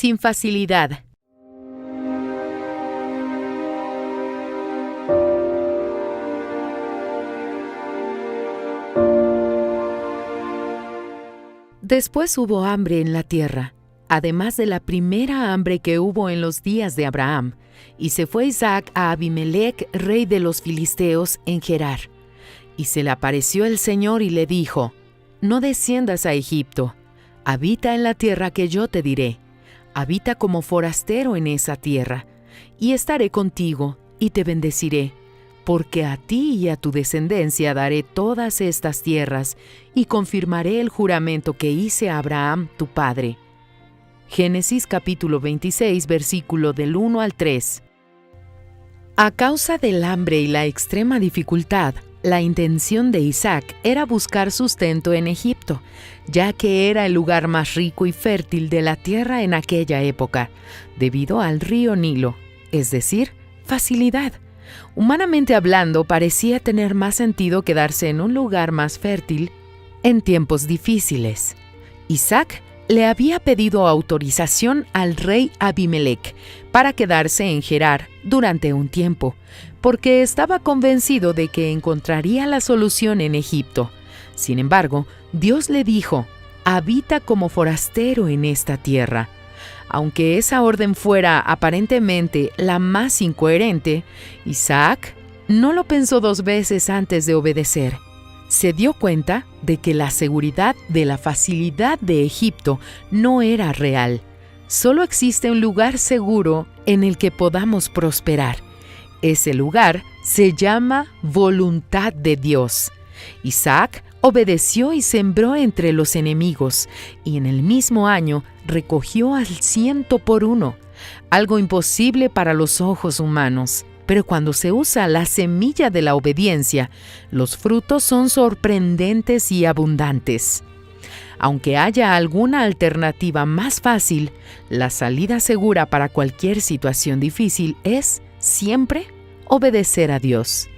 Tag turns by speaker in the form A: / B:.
A: sin facilidad. Después hubo hambre en la tierra, además de la primera hambre que hubo en los días de Abraham, y se fue Isaac a Abimelec, rey de los filisteos, en Gerar. Y se le apareció el Señor y le dijo: No desciendas a Egipto, habita en la tierra que yo te diré, habita como forastero en esa tierra, y estaré contigo, y te bendeciré, porque a ti y a tu descendencia daré todas estas tierras, y confirmaré el juramento que hice a Abraham tu padre. Génesis capítulo 26, versículo del 1 al 3. A causa del hambre y la extrema dificultad, la intención de Isaac era buscar sustento en Egipto, ya que era el lugar más rico y fértil de la tierra en aquella época, debido al río Nilo, es decir, facilidad. Humanamente hablando, parecía tener más sentido quedarse en un lugar más fértil en tiempos difíciles. Isaac le había pedido autorización al rey Abimelec para quedarse en Gerar durante un tiempo, porque estaba convencido de que encontraría la solución en Egipto. Sin embargo, Dios le dijo: habita como forastero en esta tierra. Aunque esa orden fuera aparentemente la más incoherente, Isaac no lo pensó dos veces antes de obedecer. Se dio cuenta de que la seguridad de la facilidad de Egipto no era real. Solo existe un lugar seguro en el que podamos prosperar. Ese lugar se llama voluntad de Dios. Isaac obedeció y sembró entre los enemigos, y en el mismo año recogió al 100%, algo imposible para los ojos humanos. Pero cuando se usa la semilla de la obediencia, los frutos son sorprendentes y abundantes. Aunque haya alguna alternativa más fácil, la salida segura para cualquier situación difícil es siempre obedecer a Dios.